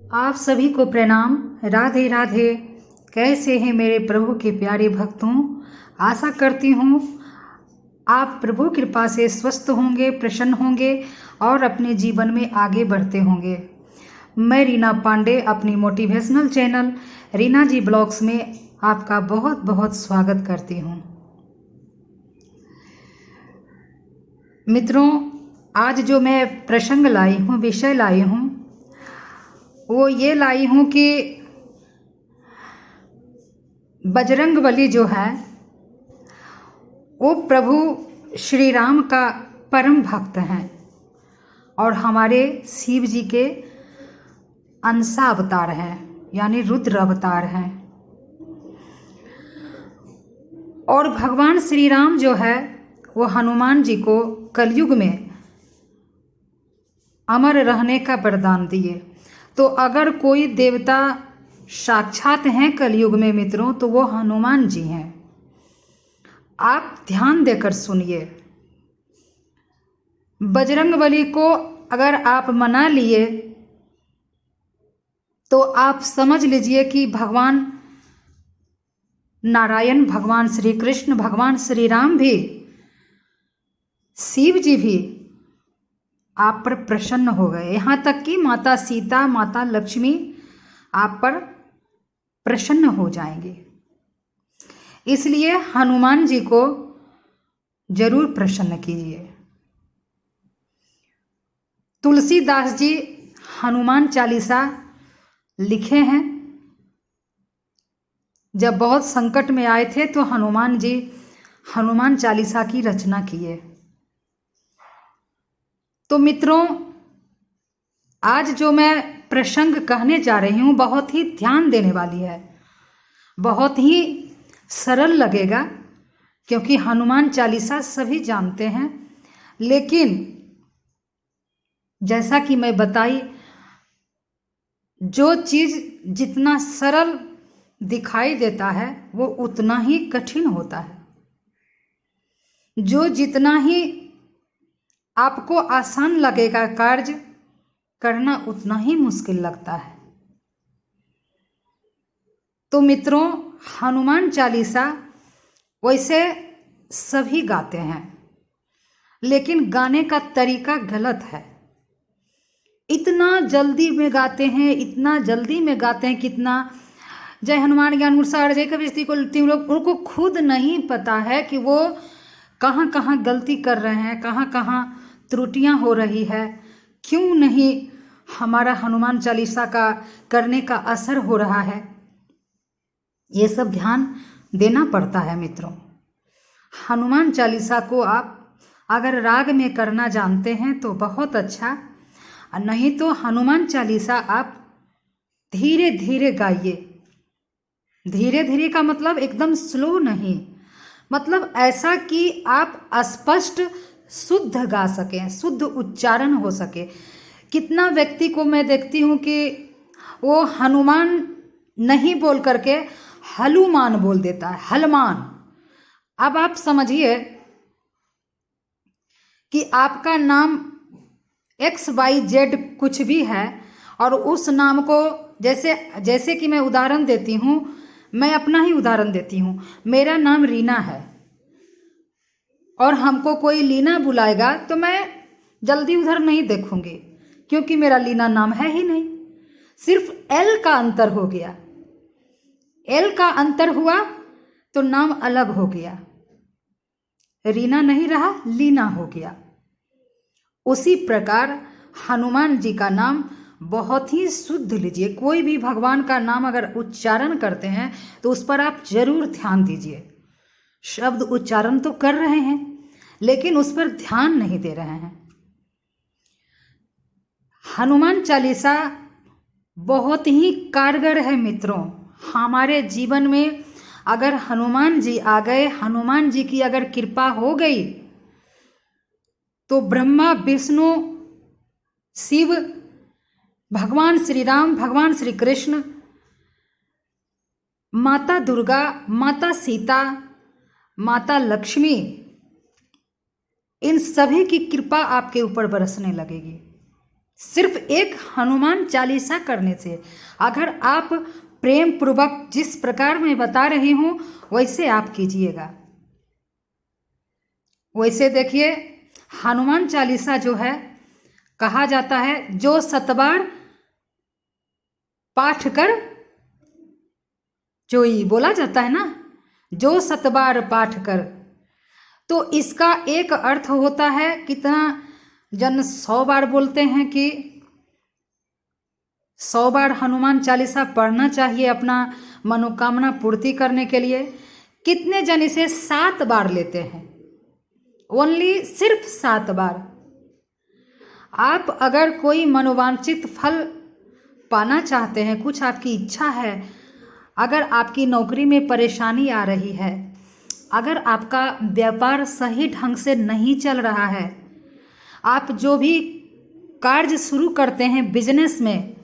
आप सभी को प्रणाम। राधे राधे। कैसे हैं मेरे प्रभु के प्यारे भक्तों। आशा करती हूँ आप प्रभु कृपा से स्वस्थ होंगे, प्रसन्न होंगे और अपने जीवन में आगे बढ़ते होंगे। मैं रीना पांडे अपनी मोटिवेशनल चैनल रीना जी ब्लॉग्स में आपका बहुत बहुत स्वागत करती हूँ। मित्रों, आज जो मैं प्रसंग लाई हूँ, विषय लाई हूँ, वो ये लाई हूँ कि बजरंगबली जो है वो प्रभु श्री राम का परम भक्त हैं और हमारे शिव जी के अंशा अवतार हैं, यानी रुद्र अवतार हैं। और भगवान श्री राम जो है वो हनुमान जी को कलयुग में अमर रहने का वरदान दिए। तो अगर कोई देवता साक्षात हैं कलयुग में मित्रों, तो वो हनुमान जी हैं। आप ध्यान देकर सुनिए। बजरंगबली को अगर आप मना लिए तो आप समझ लीजिए कि भगवान नारायण, भगवान श्री कृष्ण, भगवान श्री राम भी, शिव जी भी आप पर प्रसन्न हो गए। यहाँ तक कि माता सीता, माता लक्ष्मी आप पर प्रसन्न हो जाएंगे। इसलिए हनुमान जी को जरूर प्रसन्न कीजिए। तुलसीदास जी हनुमान चालीसा लिखे हैं। जब बहुत संकट में आए थे तो हनुमान जी हनुमान चालीसा की रचना किए। तो मित्रों, आज जो मैं प्रसंग कहने जा रही हूँ बहुत ही ध्यान देने वाली है, बहुत ही सरल लगेगा क्योंकि हनुमान चालीसा सभी जानते हैं। लेकिन जैसा कि मैं बताई, जो चीज़ जितना सरल दिखाई देता है वो उतना ही कठिन होता है। जो जितना ही आपको आसान लगेगा कार्य करना, उतना ही मुश्किल लगता है। तो मित्रों, हनुमान चालीसा वैसे सभी गाते हैं, लेकिन गाने का तरीका गलत है। इतना जल्दी में गाते हैं, इतना जल्दी में गाते हैं, कितना जय हनुमान ज्ञान गुण सागर जय कबीर को तीन लोग, उनको खुद नहीं पता है कि वो कहाँ कहाँ गलती कर रहे हैं, कहाँ कहाँ त्रुटियां हो रही है, क्यों नहीं हमारा हनुमान चालीसा का करने का असर हो रहा है। ये सब ध्यान देना पड़ता है मित्रों। हनुमान चालीसा को आप अगर राग में करना जानते हैं तो बहुत अच्छा, नहीं तो हनुमान चालीसा आप धीरे धीरे गाइए। धीरे धीरे का मतलब एकदम स्लो नहीं, मतलब ऐसा कि आप स्पष्ट शुद्ध गा सकें, शुद्ध उच्चारण हो सके। कितना व्यक्ति को मैं देखती हूँ कि वो हनुमान नहीं बोल करके हनुमान बोल देता है, हलमान। अब आप समझिए कि आपका नाम XYZ कुछ भी है और उस नाम को जैसे कि मैं उदाहरण देती हूँ, मैं अपना ही उदाहरण देती हूँ। मेरा नाम रीना है और हमको कोई लीना बुलाएगा तो मैं जल्दी उधर नहीं देखूंगी, क्योंकि मेरा लीना नाम है ही नहीं। सिर्फ एल का अंतर हो गया, एल का अंतर हुआ तो नाम अलग हो गया, रीना नहीं रहा, लीना हो गया। उसी प्रकार हनुमान जी का नाम बहुत ही शुद्ध लीजिए। कोई भी भगवान का नाम अगर उच्चारण करते हैं तो उस पर आप जरूर ध्यान दीजिए। शब्द उच्चारण तो कर रहे हैं लेकिन उस पर ध्यान नहीं दे रहे हैं। हनुमान चालीसा बहुत ही कारगर है मित्रों। हमारे जीवन में अगर हनुमान जी आ गए, हनुमान जी की अगर कृपा हो गई, तो ब्रह्मा, विष्णु, शिव, भगवान श्री राम, भगवान श्री कृष्ण, माता दुर्गा, माता सीता, माता लक्ष्मी, इन सभी की कृपा आपके ऊपर बरसने लगेगी। सिर्फ एक हनुमान चालीसा करने से, अगर आप प्रेम पूर्वक जिस प्रकार मैं बता रही हूँ वैसे आप कीजिएगा। वैसे देखिए, हनुमान चालीसा जो है, कहा जाता है जो 7 बार पाठ कर जोई, बोला जाता है ना, जो 7 बार पाठ कर। तो इसका एक अर्थ होता है, कितना जन 100 बार बोलते हैं कि 100 बार हनुमान चालीसा पढ़ना चाहिए अपना मनोकामना पूर्ति करने के लिए। कितने जन इसे 7 बार लेते हैं, ओनली सिर्फ 7 बार। आप अगर कोई मनोवांछित फल पाना चाहते हैं, कुछ आपकी इच्छा है, अगर आपकी नौकरी में परेशानी आ रही है, अगर आपका व्यापार सही ढंग से नहीं चल रहा है, आप जो भी कार्य शुरू करते हैं बिजनेस में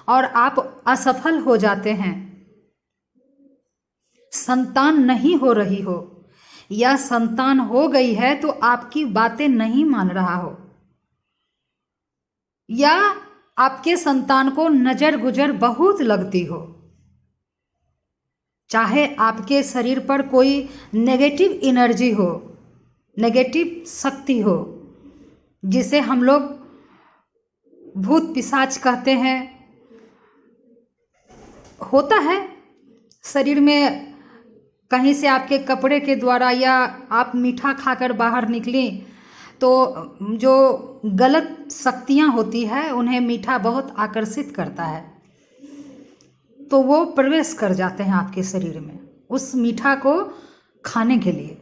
और आप असफल हो जाते हैं, संतान नहीं हो रही हो या संतान हो गई है तो आपकी बातें नहीं मान रहा हो, या आपके संतान को नजर गुजर बहुत लगती हो, चाहे आपके शरीर पर कोई नेगेटिव एनर्जी हो, नेगेटिव शक्ति हो, जिसे हम लोग भूत पिशाच कहते हैं, होता है शरीर में, कहीं से आपके कपड़े के द्वारा या आप मीठा खाकर बाहर निकली तो जो गलत शक्तियाँ होती है उन्हें मीठा बहुत आकर्षित करता है, तो वो प्रवेश कर जाते हैं आपके शरीर में उस मीठा को खाने के लिए।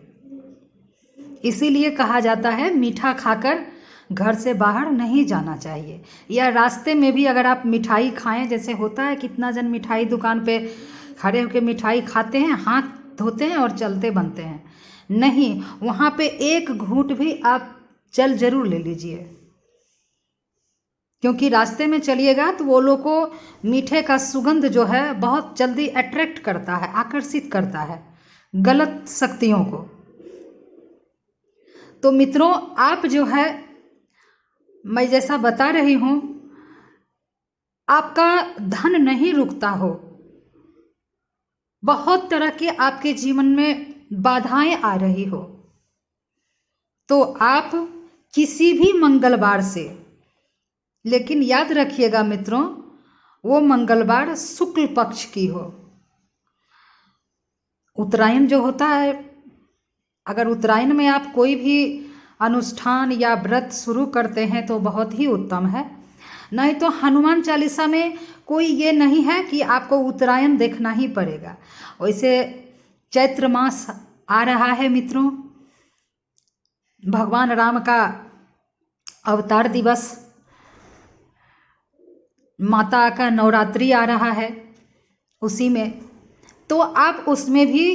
इसीलिए कहा जाता है मीठा खाकर घर से बाहर नहीं जाना चाहिए, या रास्ते में भी अगर आप मिठाई खाएं, जैसे होता है कितना जन मिठाई दुकान पे खड़े होकर मिठाई खाते हैं, हाथ धोते हैं और चलते बनते हैं, नहीं, वहाँ पे एक घूंट भी आप जल जरूर ले लीजिए, क्योंकि रास्ते में चलिएगा तो वो लोग को मीठे का सुगंध जो है बहुत जल्दी अट्रैक्ट करता है, आकर्षित करता है गलत शक्तियों को। तो मित्रों, आप जो है, मैं जैसा बता रही हूँ, आपका धन नहीं रुकता हो, बहुत तरह के आपके जीवन में बाधाएं आ रही हो, तो आप किसी भी मंगलवार से, लेकिन याद रखिएगा मित्रों, वो मंगलवार शुक्ल पक्ष की हो। उत्तरायण जो होता है, अगर उत्तरायण में आप कोई भी अनुष्ठान या व्रत शुरू करते हैं तो बहुत ही उत्तम है, नहीं तो हनुमान चालीसा में कोई ये नहीं है कि आपको उत्तरायण देखना ही पड़ेगा। वैसे चैत्र मास आ रहा है मित्रों, भगवान राम का अवतार दिवस, माता का नवरात्रि आ रहा है उसी में, तो आप उसमें भी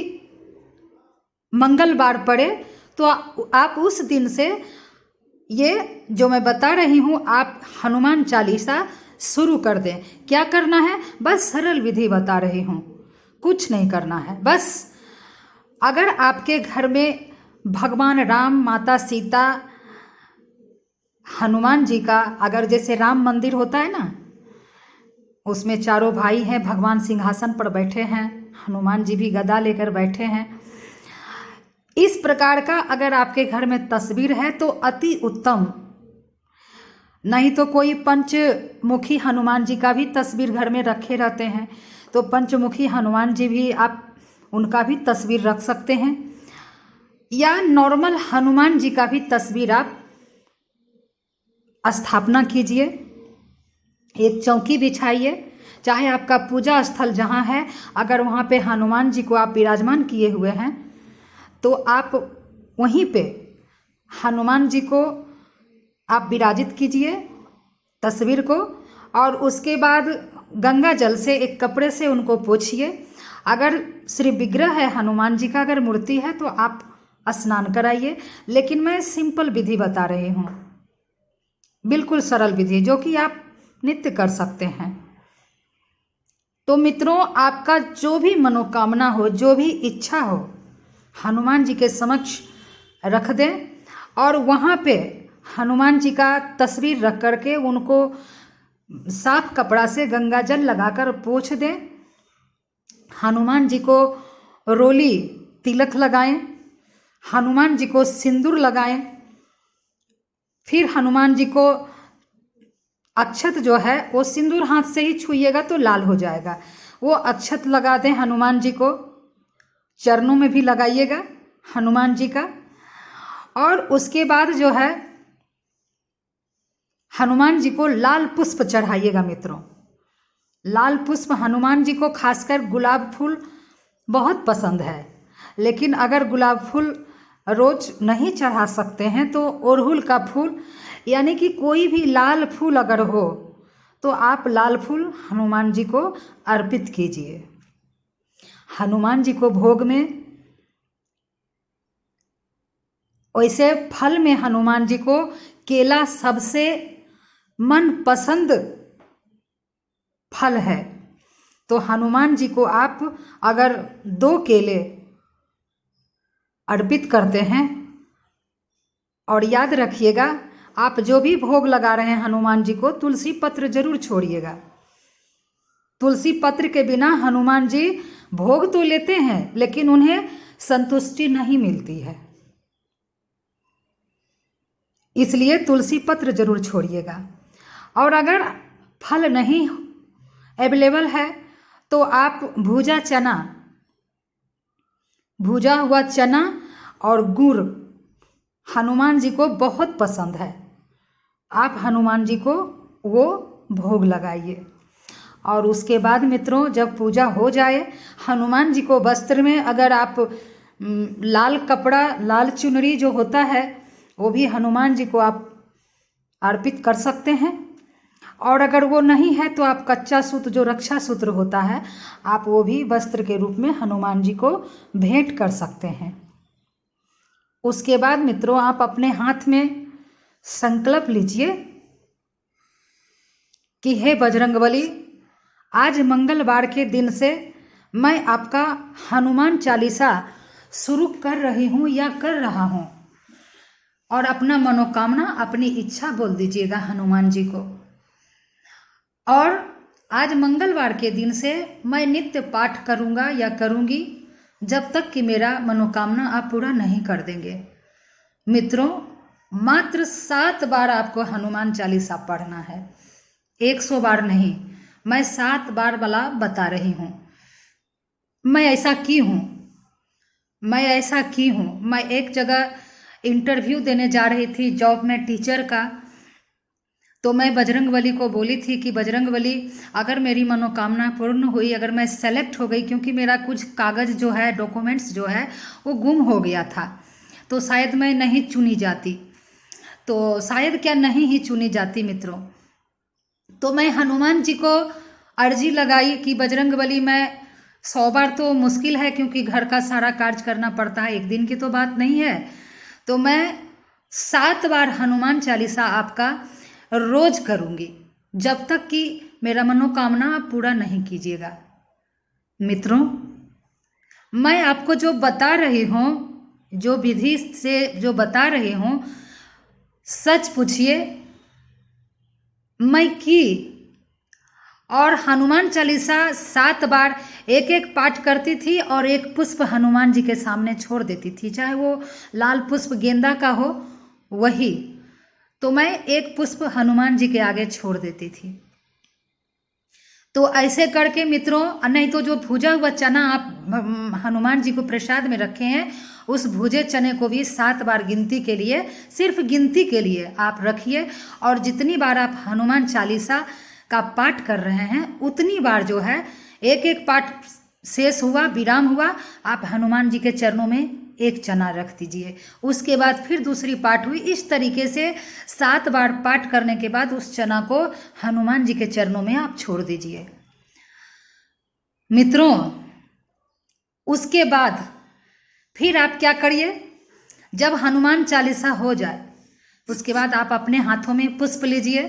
मंगलवार पड़े तो आप उस दिन से ये जो मैं बता रही हूँ, आप हनुमान चालीसा शुरू कर दें। क्या करना है, बस सरल विधि बता रही हूँ, कुछ नहीं करना है। बस अगर आपके घर में भगवान राम, माता सीता, हनुमान जी का, अगर जैसे राम मंदिर होता है ना, उसमें चारों भाई हैं, भगवान सिंहासन पर बैठे हैं, हनुमान जी भी गदा लेकर बैठे हैं, इस प्रकार का अगर आपके घर में तस्वीर है तो अति उत्तम। नहीं तो कोई पंचमुखी हनुमान जी का भी तस्वीर घर में रखे रहते हैं, तो पंचमुखी हनुमान जी भी आप उनका भी तस्वीर रख सकते हैं, या नॉर्मल हनुमान जी का भी तस्वीर आप स्थापना कीजिए। एक चौकी बिछाइए, चाहे आपका पूजा स्थल जहाँ है, अगर वहाँ पे हनुमान जी को आप विराजमान किए हुए हैं तो आप वहीं पे हनुमान जी को आप विराजित कीजिए तस्वीर को, और उसके बाद गंगा जल से एक कपड़े से उनको पोंछिए। अगर श्री विग्रह है हनुमान जी का, अगर मूर्ति है तो आप स्नान कराइए, लेकिन मैं सिंपल विधि बता रही हूँ, बिल्कुल सरल विधि जो कि आप नित्य कर सकते हैं। तो मित्रों, आपका जो भी मनोकामना हो, जो भी इच्छा हो, हनुमान जी के समक्ष रख दें और वहाँ पे हनुमान जी का तस्वीर रख करके उनको साफ कपड़ा से गंगा जल लगाकर पोंछ दें। हनुमान जी को रोली तिलक लगाएं, हनुमान जी को सिंदूर लगाएं। फिर हनुमान जी को अक्षत जो है वो सिंदूर हाथ से ही छुइएगा तो लाल हो जाएगा, वो अक्षत लगा दें हनुमान जी को। चरणों में भी लगाइएगा हनुमान जी का। और उसके बाद जो है हनुमान जी को लाल पुष्प चढ़ाइएगा मित्रों। लाल पुष्प हनुमान जी को खासकर गुलाब फूल बहुत पसंद है, लेकिन अगर गुलाब फूल रोज नहीं चढ़ा सकते हैं तो अड़हुल का फूल यानी कि कोई भी लाल फूल अगर हो तो आप लाल फूल हनुमान जी को अर्पित कीजिए। हनुमान जी को भोग में वैसे फल में हनुमान जी को केला सबसे मनपसंद फल है, तो हनुमान जी को आप अगर 2 केले अर्पित करते हैं, और याद रखिएगा आप जो भी भोग लगा रहे हैं हनुमान जी को तुलसी पत्र जरूर छोड़िएगा। तुलसी पत्र के बिना हनुमान जी भोग तो लेते हैं लेकिन उन्हें संतुष्टि नहीं मिलती है, इसलिए तुलसी पत्र जरूर छोड़िएगा। और अगर फल नहीं अवेलेबल है तो आप भुजा चना, भुजा हुआ चना और गुड़ हनुमान जी को बहुत पसंद है, आप हनुमान जी को वो भोग लगाइए। और उसके बाद मित्रों जब पूजा हो जाए, हनुमान जी को वस्त्र में अगर आप लाल कपड़ा, लाल चुनरी जो होता है वो भी हनुमान जी को आप अर्पित कर सकते हैं। और अगर वो नहीं है तो आप कच्चा सूत्र जो रक्षा सूत्र होता है आप वो भी वस्त्र के रूप में हनुमान जी को भेंट कर सकते हैं। उसके बाद मित्रों आप अपने हाथ में संकल्प लीजिए कि हे बजरंगबली, आज मंगलवार के दिन से मैं आपका हनुमान चालीसा शुरू कर रही हूँ या कर रहा हूँ, और अपना मनोकामना, अपनी इच्छा बोल दीजिएगा हनुमान जी को। और आज मंगलवार के दिन से मैं नित्य पाठ करूँगा या करूँगी जब तक कि मेरा मनोकामना आप पूरा नहीं कर देंगे। मित्रों मात्र 7 बार आपको हनुमान चालीसा पढ़ना है, 100 बार नहीं, मैं 7 बार वाला बता रही हूँ। मैं ऐसा की हूँ। मैं एक जगह इंटरव्यू देने जा रही थी जॉब में टीचर का, तो मैं बजरंगबली को बोली थी कि बजरंगबली अगर मेरी मनोकामना पूर्ण हुई, अगर मैं सेलेक्ट हो गई, क्योंकि मेरा कुछ कागज़ जो है, डॉक्यूमेंट्स जो है वो गुम हो गया था, तो शायद मैं नहीं चुनी जाती, तो शायद क्या नहीं ही चुनी जाती मित्रों। तो मैं हनुमान जी को अर्जी लगाई कि बजरंगबली मैं 100 बार तो मुश्किल है क्योंकि घर का सारा कार्य करना पड़ता है, एक दिन की तो बात नहीं है, तो मैं 7 बार हनुमान चालीसा आपका रोज करूँगी जब तक कि मेरा मनोकामना आप पूरा नहीं कीजिएगा। मित्रों मैं आपको जो बता रही हूँ, जो विधि से जो बता रही हूँ, सच पूछिए मैं की, और हनुमान चालीसा 7 बार एक एक पाठ करती थी और एक पुष्प हनुमान जी के सामने छोड़ देती थी, चाहे वो लाल पुष्प गेंदा का हो वही, तो मैं एक पुष्प हनुमान जी के आगे छोड़ देती थी। तो ऐसे करके मित्रों, नहीं तो जो भुजा हुआ चना आप हनुमान जी को प्रसाद में रखे हैं उस भुजे चने को भी 7 बार गिनती के लिए, सिर्फ गिनती के लिए आप रखिए, और जितनी बार आप हनुमान चालीसा का पाठ कर रहे हैं उतनी बार जो है एक एक पाठ शेष हुआ, विराम हुआ, आप हनुमान जी के चरणों में एक चना रख दीजिए, उसके बाद फिर दूसरी पाठ हुई, इस तरीके से 7 बार पाठ करने के बाद उस चना को हनुमान जी के चरणों में आप छोड़ दीजिए। मित्रों उसके बाद फिर आप क्या करिए, जब हनुमान चालीसा हो जाए उसके बाद आप अपने हाथों में पुष्प लीजिए,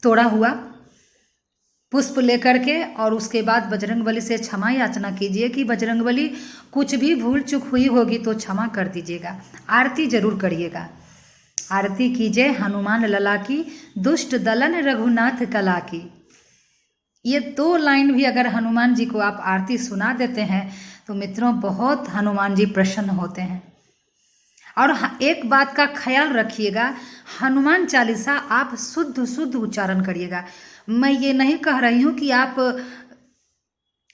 तोड़ा हुआ पुष्प लेकर के, और उसके बाद बजरंगबली से क्षमा याचना कीजिए कि बजरंगबली कुछ भी भूल चूक हुई होगी तो क्षमा कर दीजिएगा। आरती जरूर करिएगा। आरती कीजिए हनुमान लला की, दुष्ट दलन रघुनाथ कला की। ये 2 लाइन भी अगर हनुमान जी को आप आरती सुना देते हैं तो मित्रों बहुत हनुमान जी प्रसन्न होते हैं। और एक बात का ख्याल रखिएगा, हनुमान चालीसा आप शुद्ध शुद्ध उच्चारण करिएगा। मैं ये नहीं कह रही हूँ कि आप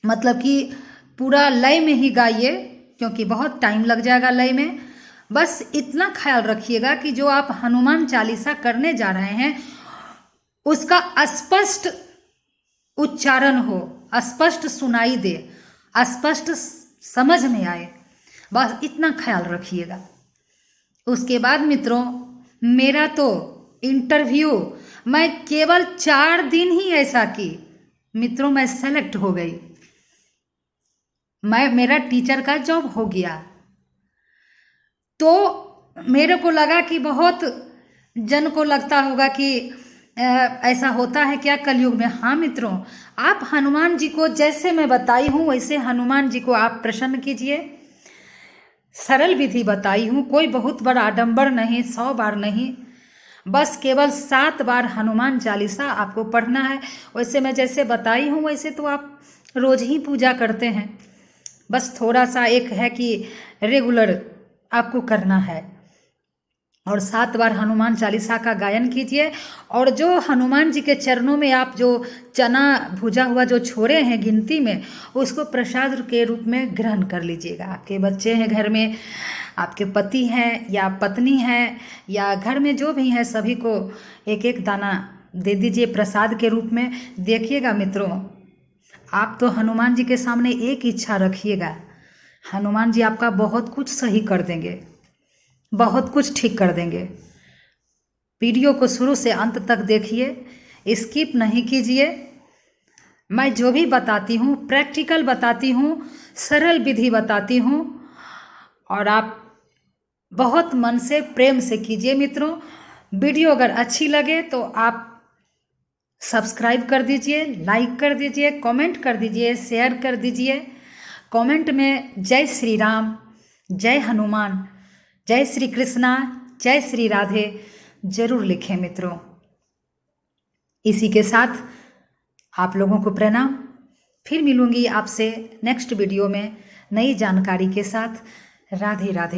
मतलब कि पूरा लय में ही गाइए, क्योंकि बहुत टाइम लग जाएगा लय में। बस इतना ख्याल रखिएगा कि जो आप हनुमान चालीसा करने जा रहे हैं उसका स्पष्ट उच्चारण हो, स्पष्ट सुनाई दे, स्पष्ट समझ में आए, बस इतना ख्याल रखिएगा। उसके बाद मित्रों मेरा तो इंटरव्यू मैं केवल 4 दिन ही ऐसा की मित्रों, मैं सेलेक्ट हो गई, मेरा टीचर का जॉब हो गया। तो मेरे को लगा कि बहुत जन को लगता होगा कि ऐसा होता है क्या कलयुग में। हाँ मित्रों, आप हनुमान जी को जैसे मैं बताई हूँ वैसे हनुमान जी को आप प्रसन्न कीजिए। सरल विधि बताई हूँ, कोई बहुत बड़ा आडंबर नहीं, 100 बार नहीं, बस केवल 7 बार हनुमान चालीसा आपको पढ़ना है। वैसे मैं जैसे बताई हूँ वैसे तो आप रोज ही पूजा करते हैं, बस थोड़ा सा एक है कि रेगुलर आपको करना है। और 7 बार हनुमान चालीसा का गायन कीजिए। और जो हनुमान जी के चरणों में आप जो चना भुजा हुआ जो छोड़े हैं गिनती में, उसको प्रसाद के रूप में ग्रहण कर लीजिएगा। आपके बच्चे हैं घर में, आपके पति हैं या पत्नी हैं या घर में जो भी हैं, सभी को एक एक दाना दे दीजिए प्रसाद के रूप में। देखिएगा मित्रों, आप तो हनुमान जी के सामने एक इच्छा रखिएगा, हनुमान जी आपका बहुत कुछ सही कर देंगे, बहुत कुछ ठीक कर देंगे। वीडियो को शुरू से अंत तक देखिए, स्किप नहीं कीजिए। मैं जो भी बताती हूँ प्रैक्टिकल बताती हूँ, सरल विधि बताती हूँ, और आप बहुत मन से प्रेम से कीजिए मित्रों। वीडियो अगर अच्छी लगे तो आप सब्सक्राइब कर दीजिए, लाइक कर दीजिए, कमेंट कर दीजिए, शेयर कर दीजिए। कमेंट में जय श्री राम, जय हनुमान, जय श्री कृष्णा, जय श्री राधे जरूर लिखें मित्रों। इसी के साथ आप लोगों को प्रणाम। फिर मिलूंगी आपसे नेक्स्ट वीडियो में नई जानकारी के साथ। राधे राधे।